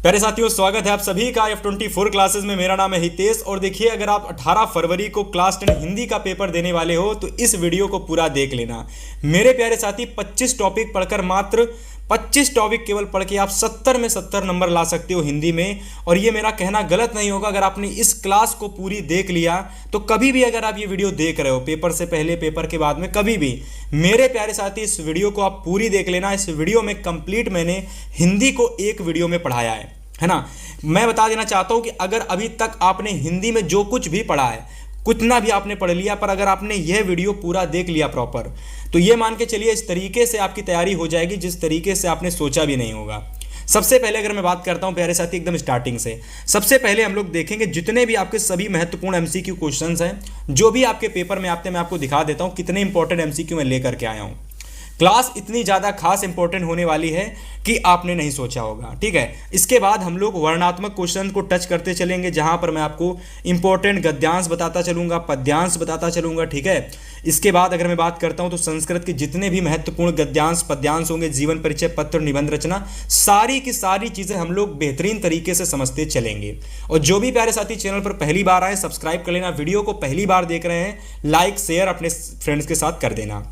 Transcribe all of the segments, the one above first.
प्यारे साथियों, स्वागत है आप सभी का F24 क्लासेस में। मेरा नाम है हितेश और देखिए, अगर आप 18 फरवरी को क्लास 10 हिंदी का पेपर देने वाले हो तो इस वीडियो को पूरा देख लेना। मेरे प्यारे साथी, 25 टॉपिक पढ़कर, मात्र 25 टॉपिक केवल पढ़ के आप 70 में 70 नंबर ला सकते हो हिंदी में। और ये मेरा कहना गलत नहीं होगा, अगर आपने इस क्लास को पूरी देख लिया तो कभी भी अगर आप ये वीडियो देख रहे हो, पेपर से पहले, पेपर के बाद में, कभी भी, मेरे प्यारे साथी, इस वीडियो को आप पूरी देख लेना। इस वीडियो में कंप्लीट मैंने हिंदी को एक वीडियो में पढ़ाया है ना। मैं बता देना चाहता हूं कि अगर अभी तक आपने हिंदी में जो कुछ भी पढ़ा है, कितना भी आपने पढ़ लिया, पर अगर आपने यह वीडियो पूरा देख लिया प्रॉपर, तो ये मान के चलिए इस तरीके से आपकी तैयारी हो जाएगी जिस तरीके से आपने सोचा भी नहीं होगा। सबसे पहले अगर मैं बात करता हूं प्यारे साथी, एकदम स्टार्टिंग से, सबसे पहले हम लोग देखेंगे जितने भी आपके सभी महत्वपूर्ण एमसीक्यू क्वेश्चंस हैं जो भी आपके पेपर में आते हैं। मैं आपको दिखा देता हूं कितने इंपॉर्टेंट एमसीक्यू मैं लेकर के आया हूं। क्लास इतनी ज़्यादा खास इंपॉर्टेंट होने वाली है कि आपने नहीं सोचा होगा, ठीक है। इसके बाद हम लोग वर्णात्मक क्वेश्चन को टच करते चलेंगे, जहां पर मैं आपको इंपॉर्टेंट गद्यांश बताता चलूंगा, पद्यांश बताता चलूंगा, ठीक है। इसके बाद अगर मैं बात करता हूं तो संस्कृत के जितने भी महत्वपूर्ण गद्यांश पद्यांश होंगे, जीवन परिचय, पत्र, निबंध रचना, सारी की सारी चीज़ें हम लोग बेहतरीन तरीके से समझते चलेंगे। और जो भी प्यारे साथी चैनल पर पहली बार आए, सब्सक्राइब कर लेना। वीडियो को पहली बार देख रहे हैं, लाइक शेयर अपने फ्रेंड्स के साथ कर देना।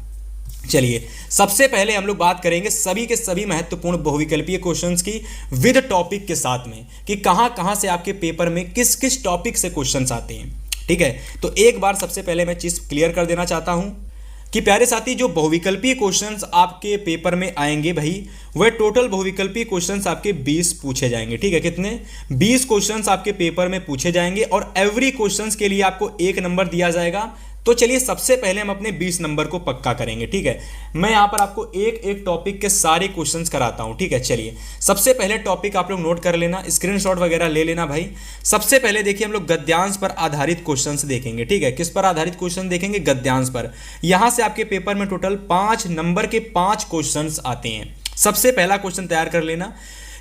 चलिए, सबसे पहले हम लोग बात करेंगे सभी के सभी महत्वपूर्ण बहुविकल्पीय क्वेश्चंस की विद टॉपिक के साथ में, कि कहां कहां से आपके पेपर में किस किस टॉपिक से क्वेश्चंस आते हैं, ठीक है। तो एक बार सबसे पहले मैं चीज क्लियर कर देना चाहता हूं कि प्यारे साथी, जो बहुविकल्पीय क्वेश्चंस आपके पेपर में आएंगे भाई, वह टोटल बहुविकल्पीय क्वेश्चंस आपके 20 पूछे जाएंगे, ठीक है। कितने? 20 क्वेश्चंस आपके पेपर में पूछे जाएंगे और एवरी क्वेश्चंस के लिए आपको 1 नंबर दिया जाएगा। तो चलिए, सबसे पहले हम अपने 20 नंबर को पक्का करेंगे, ठीक है। मैं यहां पर आपको एक एक टॉपिक के सारे क्वेश्चंस कराता हूं, ठीक है। चलिए, सबसे पहले टॉपिक आप लोग नोट कर लेना, स्क्रीनशॉट वगैरह ले लेना भाई। सबसे पहले देखिए, हम लोग गद्यांश पर आधारित क्वेश्चंस देखेंगे, ठीक है। किस पर आधारित क्वेश्चन देखेंगे? गद्यांश पर। यहां से आपके पेपर में टोटल 5 नंबर के 5 क्वेश्चंस आते हैं। सबसे पहला क्वेश्चन तैयार कर लेना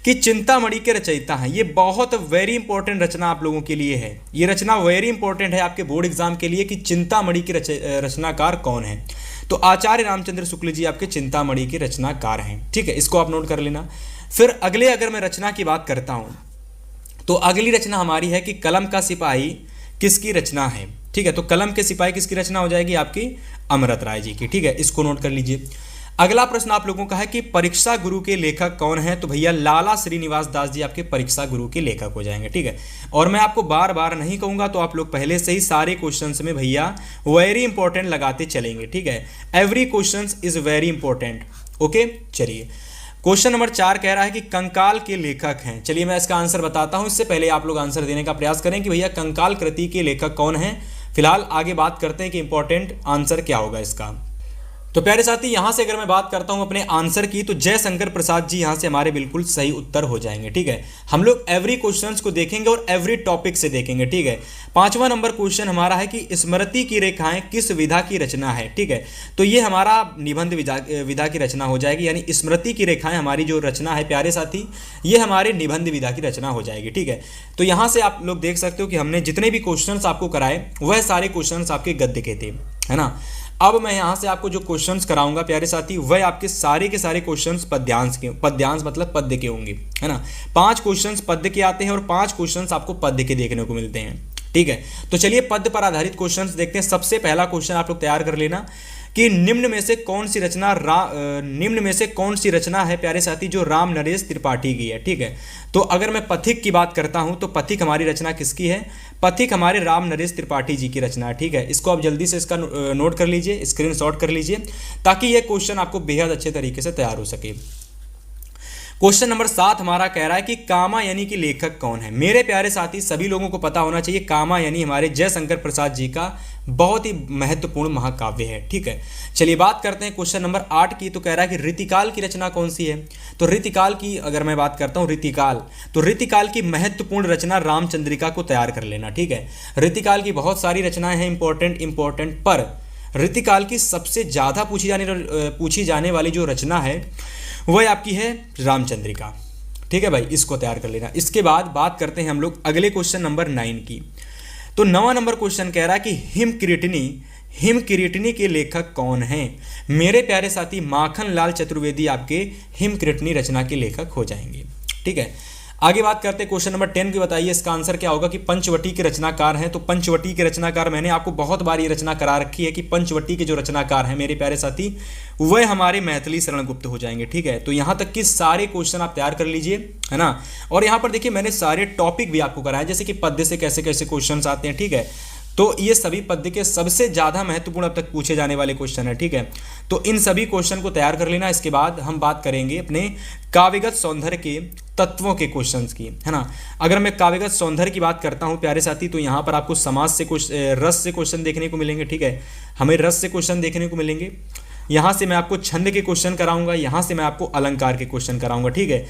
कि चिंतामणि के रचयिता हैं। ये बहुत वेरी इंपॉर्टेंट रचना आप लोगों के लिए है। ये रचना वेरी इंपॉर्टेंट है आपके बोर्ड एग्जाम के लिए कि चिंतामणि के रचनाकार कौन है। तो आचार्य रामचंद्र शुक्ल जी आपके चिंतामणि के रचनाकार हैं, ठीक है। इसको आप नोट कर लेना। फिर अगले अगर मैं रचना की बात करता हूं तो अगली रचना हमारी है कि कलम का सिपाही किसकी रचना है, ठीक है। तो कलम के सिपाही किसकी रचना हो जाएगी? आपकी अमृत राय जी की, ठीक है। इसको नोट कर लीजिए। अगला प्रश्न आप लोगों का है कि परीक्षा गुरु के लेखक कौन है? तो भैया लाला श्रीनिवास दास जी आपके परीक्षा गुरु के लेखक हो जाएंगे, ठीक है। और मैं आपको बार बार नहीं कहूंगा, तो आप लोग पहले से ही सारे क्वेश्चंस में भैया वेरी इंपॉर्टेंट लगाते चलेंगे, ठीक है। Every question is very important, okay. चलिए, क्वेश्चन नंबर 4 कह रहा है कि कंकाल के लेखक हैं। चलिए, मैं इसका आंसर बताता हूं, इससे पहले आप लोग आंसर देने का प्रयास करें कि भैया कंकाल कृति के लेखक कौन है। फिलहाल आगे बात करते हैं कि इंपॉर्टेंट आंसर क्या होगा इसका। तो प्यारे साथी, यहां से अगर मैं बात करता हूं अपने आंसर की, तो जयशंकर प्रसाद जी यहां से हमारे बिल्कुल सही उत्तर हो जाएंगे, ठीक है। हम लोग एवरी क्वेश्चंस को देखेंगे और एवरी टॉपिक से देखेंगे, ठीक है। 5वां नंबर क्वेश्चन हमारा है कि स्मृति की रेखाएं किस विधा की रचना है, ठीक है। तो ये हमारा निबंध विधा की रचना हो जाएगी, यानी स्मृति की रेखाएं हमारी जो रचना है प्यारे साथी, ये हमारे निबंध विधा की रचना हो जाएगी, ठीक है। तो यहां से आप लोग देख सकते हो कि हमने जितने भी क्वेश्चंस आपको कराए वह सारे क्वेश्चंस आपके गद्य के थे, है ना। अब मैं यहां से आपको जो क्वेश्चंस कराऊंगा प्यारे साथी, वह आपके सारे के सारे क्वेश्चंस पद्यांश के, पद्यांश मतलब पद्य के होंगे, है ना। 5 क्वेश्चंस पद्य के आते हैं और 5 क्वेश्चंस आपको पद्य के देखने को मिलते हैं, ठीक है। तो चलिए, पद्य पर आधारित क्वेश्चंस देखते हैं। सबसे पहला क्वेश्चन आप लोग तैयार कर लेना कि निम्न में से कौन सी रचना है प्यारे साथी जो राम नरेश त्रिपाठी की है, ठीक है। तो अगर मैं पथिक की बात करता हूं तो पथिक हमारी रचना किसकी है? पथिक हमारे राम नरेश त्रिपाठी जी की रचना है, ठीक है। इसको आप जल्दी से इसका नोट कर लीजिए, स्क्रीनशॉट कर लीजिए, ताकि यह क्वेश्चन आपको बेहद अच्छे तरीके से तैयार हो सके। क्वेश्चन नंबर 7 हमारा कह रहा है कि कामायनी की लेखक कौन है? मेरे प्यारे साथी, सभी लोगों को पता होना चाहिए, कामायनी हमारे जयशंकर प्रसाद जी का बहुत ही महत्वपूर्ण महाकाव्य है, ठीक है। चलिए, बात करते हैं क्वेश्चन नंबर 8 की। तो कह रहा है कि ऋतिकाल की रचना कौन सी है? तो ऋतिकाल की अगर मैं बात करता हूँ, तो ऋतिकाल की महत्वपूर्ण रचना रामचंद्रिका को तैयार कर लेना, ठीक है। ऋतिकाल की बहुत सारी रचनाएं हैं इंपॉर्टेंट, पर ऋतिकाल की सबसे ज़्यादा पूछी जाने वाली जो रचना है वह आपकी है रामचंद्रिका, ठीक है भाई। इसको तैयार कर लेना। इसके बाद बात करते हैं हम लोग अगले क्वेश्चन नंबर 9 की। तो 9वां नंबर क्वेश्चन कह रहा है कि हिमकिरीटिनी के लेखक कौन हैं? मेरे प्यारे साथी, माखन लाल चतुर्वेदी आपके हिमकिरीटिनी रचना के लेखक हो जाएंगे, ठीक है। आगे बात करते हैं क्वेश्चन नंबर 10 की। बताइए इसका आंसर क्या होगा कि पंचवटी के रचनाकार हैं। तो पंचवटी के रचनाकार, मैंने आपको बहुत बार ये रचना करा रखी है कि पंचवटी के जो रचनाकार हैं मेरे प्यारे साथी, वह हमारे मैथिली शरण गुप्त हो जाएंगे। ठीक है, तो यहाँ तक कि सारे क्वेश्चन आप तैयार कर लीजिए, है ना। और यहाँ पर देखिए मैंने सारे टॉपिक भी आपको कराए, जैसे कि पद्य से कैसे कैसे क्वेश्चन आते हैं। ठीक है, तो ये सभी पद्य के सबसे ज़्यादा महत्वपूर्ण अब तक पूछे जाने वाले क्वेश्चन है। ठीक है, तो इन सभी क्वेश्चन को तैयार कर लेना। इसके बाद हम बात करेंगे अपने काव्यगत सौंदर्य के तत्वों के क्वेश्चंस की, है ना। अगर मैं काव्यगत सौंदर्य की बात करता हूँ प्यारे साथी, तो यहाँ पर आपको समास से रस से क्वेश्चन देखने को मिलेंगे। ठीक है, हमें रस से क्वेश्चन देखने को मिलेंगे। यहाँ से मैं आपको छंद के क्वेश्चन कराऊंगा, यहाँ से मैं आपको अलंकार के क्वेश्चन कराऊंगा। ठीक है,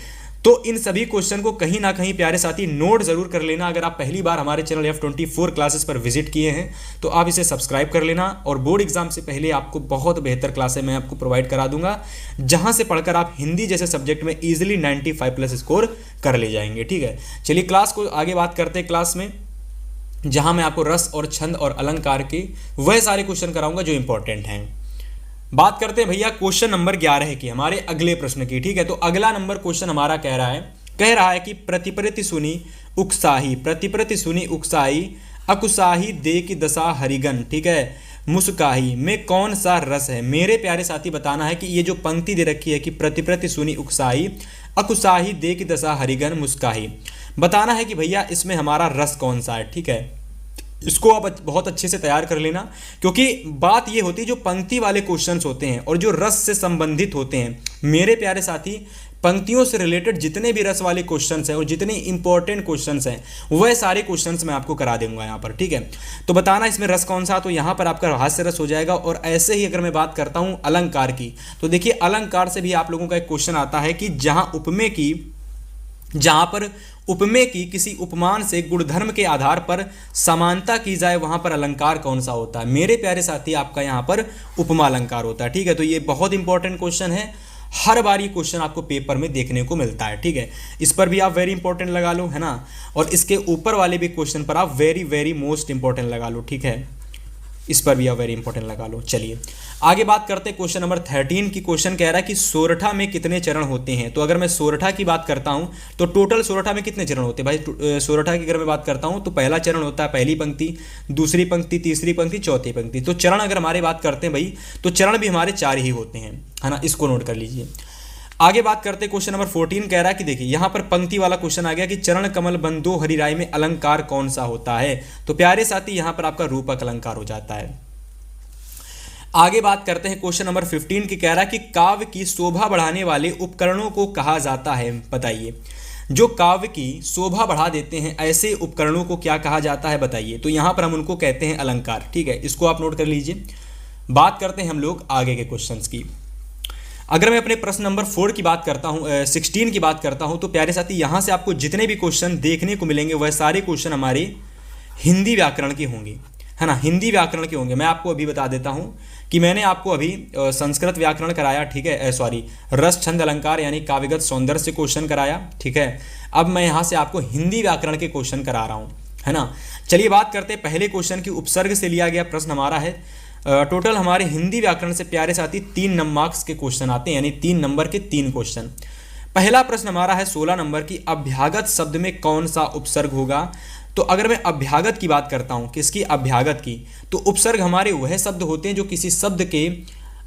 तो इन सभी क्वेश्चन को कहीं ना कहीं प्यारे साथी नोट जरूर कर लेना। अगर आप पहली बार हमारे चैनल F24 क्लासेस पर विजिट किए हैं तो आप इसे सब्सक्राइब कर लेना, और बोर्ड एग्जाम से पहले आपको बहुत बेहतर क्लासें मैं आपको प्रोवाइड करा दूंगा, जहां से पढ़कर आप हिंदी जैसे सब्जेक्ट में इजीली 95+ स्कोर कर ले जाएंगे। ठीक है, चलिए क्लास को आगे बात करते हैं। क्लास में जहां मैं आपको रस और छंद और अलंकार के वह सारे क्वेश्चन कराऊंगा जो इंपॉर्टेंट हैं। बात करते हैं भैया क्वेश्चन नंबर 11 की, हमारे अगले प्रश्न की। ठीक है, तो अगला नंबर क्वेश्चन हमारा कह रहा है कि प्रतिप्रति सुनी उकसाही, प्रतिप्रति सुनी उकसाही, अकुसाही दे की दशा हरिगन, ठीक है, मुस्काही में कौन सा रस है। मेरे प्यारे साथी बताना है कि ये जो पंक्ति दे रखी है कि प्रतिप्रति सुनी उकसाही, अकुसाही दे की दशा हरिगन मुस्काही, बताना है कि भैया इसमें हमारा रस कौन सा है। ठीक है, इसको आप बहुत अच्छे से तैयार कर लेना, क्योंकि बात ये होती है जो पंक्ति वाले क्वेश्चंस होते हैं और जो रस से संबंधित होते हैं, मेरे प्यारे साथी पंक्तियों से रिलेटेड जितने भी रस वाले क्वेश्चंस हैं और जितने इंपॉर्टेंट क्वेश्चंस हैं वह सारे क्वेश्चंस मैं आपको करा दूंगा यहाँ पर। ठीक है, तो बताना इसमें रस कौन सा, तो यहाँ पर आपका हास्य रस हो जाएगा। और ऐसे ही अगर मैं बात करता हूँ अलंकार की, तो देखिए अलंकार से भी आप लोगों का एक क्वेश्चन आता है कि जहां पर उपमेय की किसी उपमान से गुणधर्म के आधार पर समानता की जाए, वहां पर अलंकार कौन सा होता है। मेरे प्यारे साथी आपका यहां पर उपमा अलंकार होता है। ठीक है, तो ये बहुत इंपॉर्टेंट क्वेश्चन है, हर बार ये क्वेश्चन आपको पेपर में देखने को मिलता है। ठीक है, इस पर भी आप वेरी इंपॉर्टेंट लगा लो, है ना, और इसके ऊपर वाले भी क्वेश्चन पर आप वेरी वेरी मोस्ट इंपॉर्टेंट लगा लो। ठीक है, इस पर भी आप वेरी इंपॉर्टेंट लगा लो। चलिए आगे बात करते हैं क्वेश्चन नंबर 13 की। क्वेश्चन कह रहा है कि सोरठा में कितने चरण होते हैं। तो अगर मैं सोरठा की बात करता हूं तो टोटल सोरठा में कितने चरण होते हैं भाई। सोरठा की अगर मैं बात करता हूं तो पहला चरण होता है पहली पंक्ति, दूसरी पंक्ति, तीसरी पंक्ति, चौथी पंक्ति। तो चरण अगर हमारी बात करते हैं भाई, तो चरण भी हमारे 4 ही होते हैं, है ना, इसको नोट कर लीजिए। आगे बात करते हैं क्वेश्चन नंबर 14 कह रहा है कि देखिए यहां पर पंक्ति वाला क्वेश्चन आ गया कि चरण कमल बंदो हरिराय में अलंकार कौन सा होता है। तो प्यारे साथी यहां पर आपका रूपक अलंकार हो जाता है। आगे बात करते हैं क्वेश्चन नंबर 15 की। कह रहा है कि काव्य की शोभा बढ़ाने वाले उपकरणों को कहा जाता है। बताइए, जो काव्य की शोभा बढ़ा देते हैं ऐसे उपकरणों को क्या कहा जाता है, बताइए। तो यहां पर हम उनको कहते हैं अलंकार। ठीक है, इसको आप नोट कर लीजिए। बात करते हैं हम लोग आगे के क्वेश्चंस की। अगर मैं अपने प्रश्न नंबर 4 की बात करता हूं, 16 की बात करता हूं, तो प्यारे साथी यहां से आपको जितने भी क्वेश्चन देखने को मिलेंगे वह सारे क्वेश्चन हमारे हिंदी व्याकरण के होंगे, है ना, हिंदी व्याकरण के होंगे। मैं आपको अभी बता देता हूं कि मैंने आपको अभी संस्कृत व्याकरण कराया, ठीक है, सॉरी, रस छंद अलंकार यानी काव्यगत सौंदर्य से क्वेश्चन कराया। ठीक है, अब मैं यहाँ से आपको हिंदी व्याकरण के क्वेश्चन करा रहा हूँ, है ना। चलिए बात करते हैं पहले क्वेश्चन की। उपसर्ग से लिया गया प्रश्न हमारा है। टोटल हमारे हिंदी व्याकरण से प्यारे साथी 3 मार्क्स के क्वेश्चन आते हैं, यानी 3 नंबर के 3 क्वेश्चन। पहला प्रश्न हमारा है 16 नंबर की, अभ्यागत शब्द में कौन सा उपसर्ग होगा। तो अगर मैं अभ्यागत की बात करता हूं, किसकी, अभ्यागत की, तो उपसर्ग हमारे वह शब्द होते हैं जो किसी शब्द के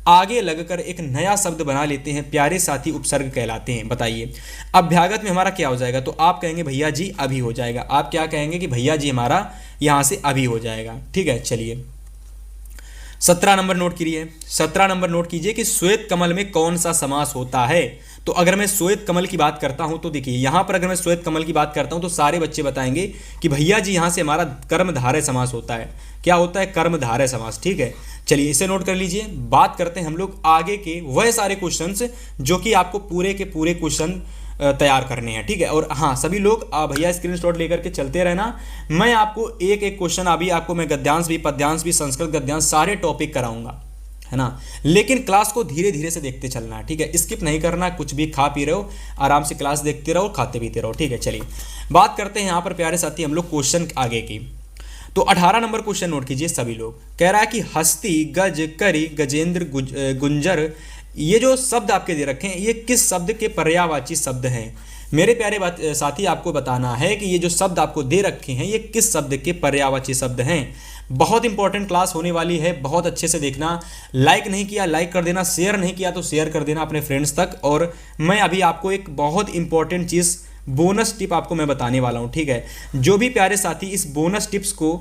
आगे लगकर एक नया शब्द बना लेते हैं, प्यारे साथी उपसर्ग कहलाते हैं। बताइए अभ्यागत में हमारा क्या हो जाएगा। तो आप कहेंगे भैया जी अभी हो जाएगा। आप क्या कहेंगे कि भैया जी हमारा यहां से अभी हो जाएगा। ठीक है, चलिए 17 नंबर नोट कीजिए। 17 नंबर नोट कीजिए कि श्वेत कमल में कौन सा समास होता है। तो अगर मैं श्वेत कमल की बात करता हूं तो देखिए यहां पर अगर मैं श्वेत कमल की बात करता हूं तो सारे बच्चे बताएंगे कि भैया जी यहां से हमारा कर्मधारय समास होता है। क्या होता है, कर्मधारय समास। ठीक है, चलिए इसे नोट कर लीजिए। बात करते हैं हम लोग आगे के वह सारे क्वेश्चंस जो कि आपको पूरे के पूरे क्वेश्चन तैयार करने हैं। ठीक है, और हाँ सभी लोग भैया स्क्रीनशॉट लेकर के चलते रहना। मैं आपको एक एक क्वेश्चन अभी आपको मैं गद्यांश भी, पद्यांश भी, संस्कृत गद्यांश सारे टॉपिक कराऊंगा, है ना, लेकिन क्लास को धीरे धीरे से देखते चलना है। ठीक है, स्किप नहीं करना, कुछ भी खा पी रहे हो आराम से क्लास देखते रहो, खाते पीते रहो। ठीक है, चलिए बात करते हैं यहाँ पर प्यारे साथी हम लोग क्वेश्चन आगे की। तो 18 नंबर क्वेश्चन नोट कीजिए सभी लोग। कह रहा है कि हस्ती, गज, करी, गजेंद्र, गुंजर, ये जो शब्द आपके दे रखे हैं ये किस शब्द के पर्यायवाची शब्द हैं। मेरे प्यारे साथी, आपको बताना है कि ये जो शब्द आपको दे रखे हैं ये किस शब्द के पर्यायवाची शब्द हैं। बहुत इंपॉर्टेंट क्लास होने वाली है, बहुत अच्छे से देखना। लाइक नहीं किया लाइक कर देना, शेयर नहीं किया तो शेयर कर देना अपने फ्रेंड्स तक। और मैं अभी आपको एक बहुत इंपॉर्टेंट चीज़, बोनस टिप आपको मैं बताने वाला हूँ, ठीक है। जो भी प्यारे साथी इस बोनस टिप्स को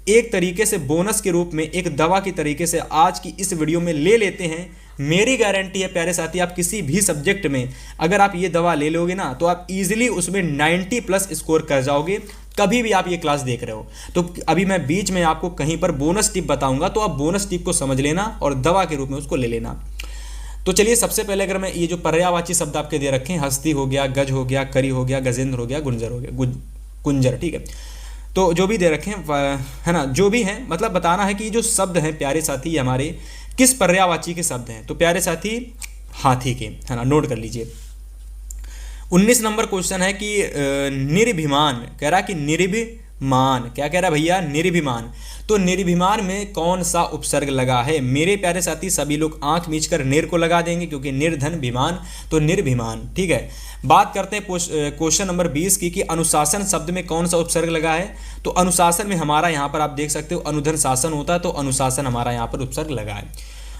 एक तरीके से बोनस के रूप में, एक दवा की तरीके से आज की इस वीडियो में ले लेते हैं, मेरी गारंटी है प्यारे साथी, आप किसी भी सब्जेक्ट में अगर आप ये दवा ले लोगे ना तो आप इजीली उसमें 90+ स्कोर कर जाओगे, कभी भी आप ये क्लास देख रहे हो तो। अभी मैं बीच में आपको कहीं पर बोनस टिप बताऊंगा, तो आप बोनस टिप को समझ लेना और दवा के रूप में उसको ले लेना। तो चलिए, सबसे पहले अगर मैं ये जो पर्यायवाची शब्द आपके दे रखे हैं, हस्ती हो गया, गज हो गया, करी हो गया, गजेंद्र हो गया, गुंजर हो गया, कुंजर, ठीक है। तो जो भी दे रखे हैं है ना, जो भी हैं, मतलब बताना है कि जो शब्द हैं प्यारे साथी हमारे किस पर्यायवाची के शब्द हैं। तो प्यारे साथी हाथी के, है ना, नोट कर लीजिए। 19 नंबर क्वेश्चन है कि निर्भिमान, कह रहा कि निर्भिमान, क्या कह रहा भैया, निर्भिमान। तो निर्भिमान में कौन सा उपसर्ग लगा है? मेरे प्यारे साथी सभी लोग आंख मीचकर निर को लगा देंगे, क्योंकि निर्धन विमान, तो निर्भिमान, ठीक है। बात करते हैं क्वेश्चन नंबर 20 की कि अनुशासन शब्द में कौन सा उपसर्ग लगा है। तो अनुशासन में हमारा यहाँ पर आप देख सकते हो अनुधन शासन होता है, तो अनुशासन हमारा यहाँ पर उपसर्ग लगा है।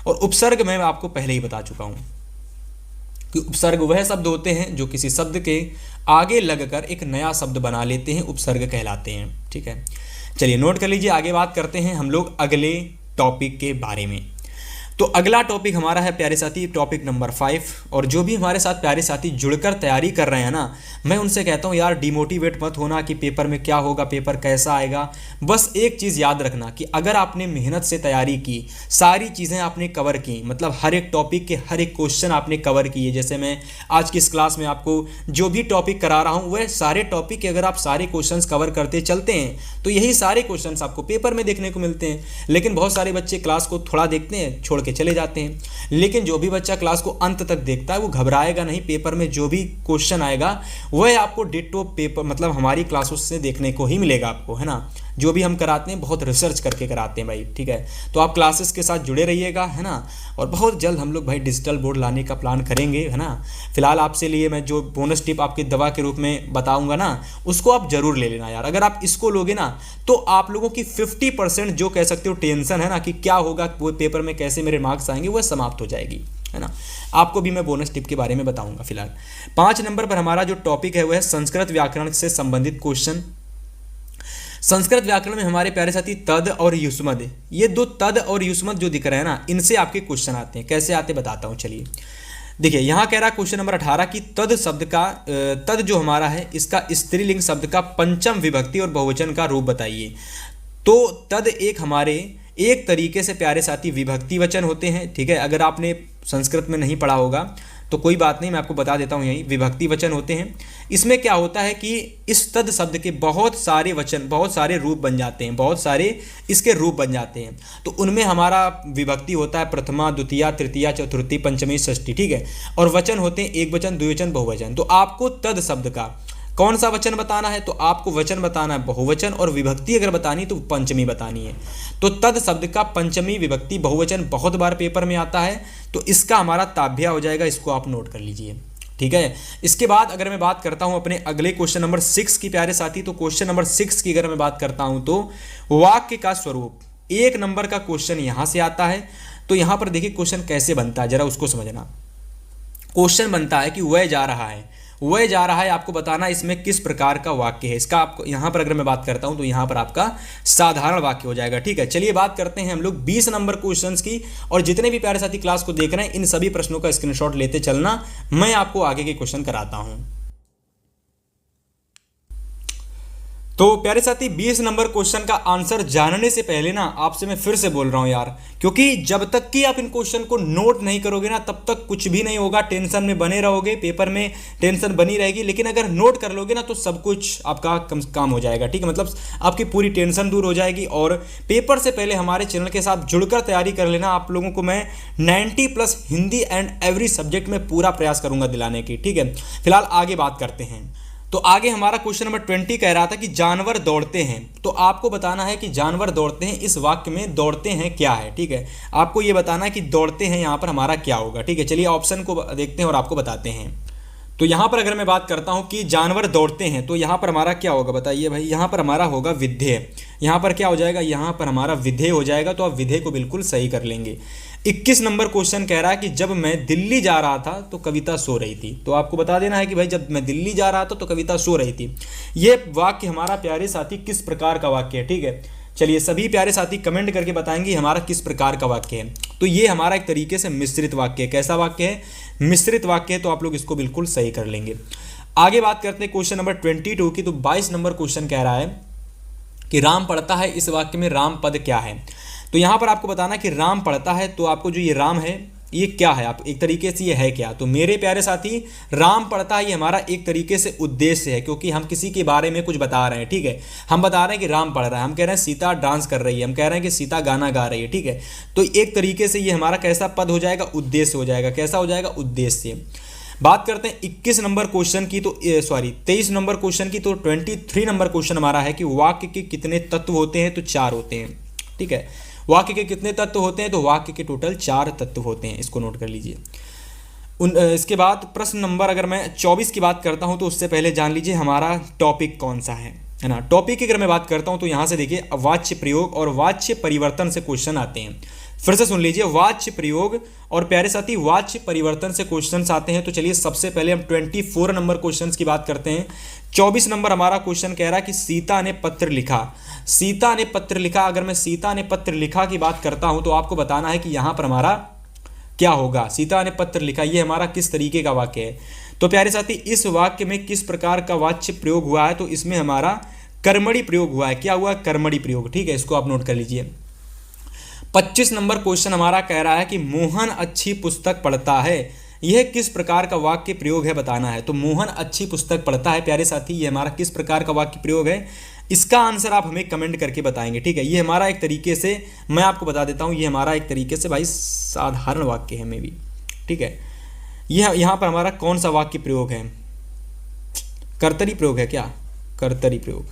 और उपसर्ग मैं आपको पहले ही बता चुका हूँ कि उपसर्ग वह शब्द होते हैं जो किसी शब्द के आगे लगकर एक नया शब्द बना लेते हैं, उपसर्ग कहलाते हैं, ठीक है। चलिए नोट कर लीजिए, आगे बात करते हैं हम लोग अगले टॉपिक के बारे में। तो अगला टॉपिक हमारा है प्यारे साथी टॉपिक नंबर 5। और जो भी हमारे साथ प्यारे साथी जुड़कर तैयारी कर रहे हैं ना, मैं उनसे कहता हूँ यार डिमोटिवेट मत होना कि पेपर में क्या होगा, पेपर कैसा आएगा। बस एक चीज़ याद रखना कि अगर आपने मेहनत से तैयारी की, सारी चीज़ें आपने कवर की, मतलब हर एक टॉपिक के हर एक क्वेश्चन आपने कवर किए। जैसे मैं आज की इस क्लास में आपको जो भी टॉपिक करा रहा हूँ वह सारे टॉपिक के अगर आप सारे क्वेश्चन कवर करते चलते हैं तो यही सारे क्वेश्चन आपको पेपर में देखने को मिलते हैं। लेकिन बहुत सारे बच्चे क्लास को थोड़ा देखते हैं, छोड़ के चले जाते हैं। लेकिन जो भी बच्चा क्लास को अंत तक देखता है वो घबराएगा नहीं, पेपर में जो भी क्वेश्चन आएगा वह आपको डिट्टो पेपर, मतलब हमारी क्लासों से देखने को ही मिलेगा आपको, है ना। जो भी हम कराते हैं बहुत रिसर्च करके कराते हैं भाई, ठीक है। तो आप क्लासेस के साथ जुड़े रहिएगा, है ना। और बहुत जल्द हम लोग भाई डिजिटल बोर्ड लाने का प्लान करेंगे, है ना। फिलहाल आपसे लिए मैं जो बोनस टिप आपकी दवा के रूप में बताऊंगा ना, उसको आप जरूर ले लेना यार। अगर आप इसको लोगे ना तो आप लोगों की 50% जो कह सकते हो टेंशन है ना कि क्या होगा, वो पेपर में कैसे मेरे मार्क्स आएंगे, वह समाप्त हो जाएगी, है ना। आपको भी मैं बोनस टिप के बारे में बताऊंगा। फिलहाल 5 नंबर पर हमारा जो टॉपिक है वह है संस्कृत व्याकरण से संबंधित क्वेश्चन। संस्कृत व्याकरण में हमारे प्यारे साथी तद और युष्मद, ये दो तद और युष्मद जो दिख रहे हैं ना, इनसे आपके क्वेश्चन आते हैं। कैसे आते बताता हूँ, चलिए देखिए। यहाँ कह रहा क्वेश्चन नंबर 18 कि तद शब्द का, तद जो हमारा है इसका स्त्रीलिंग शब्द का पंचम विभक्ति और बहुवचन का रूप बताइए। तो तद एक हमारे एक तरीके से प्यारे साथी विभक्ति वचन होते हैं, ठीक है। अगर आपने संस्कृत में नहीं पढ़ा होगा तो कोई बात नहीं, मैं आपको बता देता हूँ, यही विभक्ति वचन होते हैं। इसमें क्या होता है कि इस तद शब्द के बहुत सारे वचन, बहुत सारे रूप बन जाते हैं, बहुत सारे इसके रूप बन जाते हैं। तो उनमें हमारा विभक्ति होता है प्रथमा, द्वितीया, तृतीया, चतुर्थी, पंचमी, षष्ठी, ठीक है। और वचन होते हैं एक वचन, द्विवचन, बहुवचन। तो आपको तद शब्द का कौन सा वचन बताना है, तो आपको वचन बताना है बहुवचन, और विभक्ति अगर बतानी तो पंचमी बतानी है। तो तद शब्द का पंचमी विभक्ति बहुवचन बहुत बार पेपर में आता है, तो इसका हमारा ताभ्या हो जाएगा, इसको आप नोट कर लीजिए, ठीक है। इसके बाद अगर मैं बात करता हूं अपने अगले क्वेश्चन नंबर 6 की प्यारे साथी, तो क्वेश्चन नंबर 6 की अगर मैं बात करता हूं तो वाक्य का स्वरूप, 1 नंबर का क्वेश्चन यहां से आता है। तो यहां पर देखिए क्वेश्चन कैसे बनता है, जरा उसको समझना। क्वेश्चन बनता है कि वह जा रहा है, वह जा रहा है, आपको बताना इसमें किस प्रकार का वाक्य है। इसका आपको यहाँ पर अगर मैं बात करता हूँ तो यहाँ पर आपका साधारण वाक्य हो जाएगा, ठीक है। चलिए बात करते हैं हम लोग 20 नंबर क्वेश्चंस की। और जितने भी प्यारे साथी क्लास को देख रहे हैं इन सभी प्रश्नों का स्क्रीनशॉट लेते चलना, मैं आपको आगे के क्वेश्चन कराता हूँ। तो प्यारे साथी 20 नंबर क्वेश्चन का आंसर जानने से पहले ना आपसे मैं फिर से बोल रहा हूं यार, क्योंकि जब तक कि आप इन क्वेश्चन को नोट नहीं करोगे ना तब तक कुछ भी नहीं होगा, टेंशन में बने रहोगे, पेपर में टेंशन बनी रहेगी। लेकिन अगर नोट कर लोगे ना तो सब कुछ आपका काम हो जाएगा, ठीक है। मतलब आपकी पूरी टेंशन दूर हो जाएगी। और पेपर से पहले हमारे चैनल के साथ जुड़कर तैयारी कर लेना। आप लोगों को मैं 90+ हिंदी एंड एवरी सब्जेक्ट में पूरा प्रयास करूंगा दिलाने की, ठीक है। फिलहाल आगे बात करते हैं। तो आगे हमारा क्वेश्चन नंबर 20 कह रहा था कि जानवर दौड़ते हैं। तो आपको बताना है कि जानवर दौड़ते हैं, इस वाक्य में दौड़ते हैं क्या है, ठीक है। आपको ये बताना है कि दौड़ते हैं यहाँ पर हमारा क्या होगा, ठीक है। चलिए ऑप्शन को देखते हैं और आपको बताते हैं। तो यहाँ पर अगर मैं बात करता हूँ कि जानवर दौड़ते हैं, तो यहाँ पर हमारा क्या होगा बताइए भाई, यहाँ पर हमारा होगा विधेय। यहाँ पर क्या हो जाएगा, यहाँ पर हमारा विधेय हो जाएगा, तो आप विधेय को बिल्कुल सही कर लेंगे। 21 नंबर क्वेश्चन कह रहा है कि जब मैं दिल्ली जा रहा था तो कविता सो रही थी। तो आपको बता देना है कि भाई जब मैं दिल्ली जा रहा था तो कविता सो रही थी। ये वाक्य हमारा प्यारे साथी किस प्रकार का वाक्य है, ठीक है। चलिए सभी प्यारे साथी कमेंट करके बताएंगे हमारा किस प्रकार का वाक्य है। तो ये हमारा एक तरीके से मिश्रित वाक्य है। कैसा वाक्य है, मिश्रित वाक्य है, तो आप लोग इसको बिल्कुल सही कर लेंगे। आगे बात करते हैं क्वेश्चन नंबर 22 की। तो 22 नंबर क्वेश्चन कह रहा है कि राम पढ़ता है, इस वाक्य में राम पद क्या है। तो यहाँ पर आपको बताना कि राम पढ़ता है, तो आपको जो ये राम है ये क्या है, आप एक तरीके से ये है क्या। तो मेरे प्यारे साथी राम पढ़ता है ये हमारा एक तरीके से उद्देश्य है, क्योंकि हम किसी के बारे में कुछ बता रहे हैं, ठीक है। हम बता रहे हैं कि राम पढ़ रहा है, हम कह रहे हैं सीता डांस कर रही है, हम कह रहे हैं कि सीता गाना गा रही है, ठीक है। तो एक तरीके से ये हमारा कैसा पद हो जाएगा, उद्देश्य हो जाएगा। कैसा हो जाएगा, उद्देश्य। बात करते हैं 21 नंबर क्वेश्चन की, तो 23 नंबर क्वेश्चन की। तो 23 नंबर क्वेश्चन हमारा है कि वाक्य के कितने तत्व होते हैं। तो 4 होते हैं, ठीक है। वाक्य के कितने तत्व होते हैं, तो वाक्य के टोटल 4 तत्व होते हैं, इसको नोट कर लीजिए। इसके बाद प्रश्न नंबर अगर मैं 24 की बात करता हूं, तो उससे पहले जान लीजिए हमारा टॉपिक कौन सा है ना। टॉपिक की अगर मैं बात करता हूं तो यहां से देखिए वाच्य प्रयोग और वाच्य परिवर्तन से क्वेश्चन आते हैं। फिर से सुन लीजिए, वाच्य प्रयोग और प्यारे साथी वाच्य परिवर्तन से क्वेश्चंस आते हैं। तो चलिए सबसे पहले हम 24 नंबर क्वेश्चंस की बात करते हैं। 24 नंबर हमारा क्वेश्चन कह रहा है कि सीता ने पत्र लिखा। सीता ने पत्र लिखा, अगर मैं सीता ने पत्र लिखा की बात करता हूं तो आपको बताना है कि यहां पर हमारा क्या होगा। सीता ने पत्र लिखा, ये हमारा किस तरीके का वाक्य है। तो प्यारे साथी इस वाक्य में किस प्रकार का वाच्य प्रयोग हुआ है, तो इसमें हमारा कर्मणी प्रयोग हुआ है। क्या हुआ, कर्मणी प्रयोग, ठीक है। इसको आप नोट कर लीजिए। 25 नंबर क्वेश्चन हमारा कह रहा है कि मोहन अच्छी पुस्तक पढ़ता है, यह किस प्रकार का वाक्य प्रयोग है बताना है। तो मोहन अच्छी पुस्तक पढ़ता है, प्यारे साथी ये हमारा किस प्रकार का वाक्य प्रयोग है, इसका आंसर आप हमें कमेंट करके बताएंगे, ठीक है। ये हमारा एक तरीके से, मैं आपको बता देता हूँ, ये हमारा एक तरीके से भाई साधारण वाक्य है में भी, ठीक है। यह यहाँ पर हमारा कौन सा वाक्य प्रयोग है, कर्तरी प्रयोग है क्या, कर्तरी प्रयोग,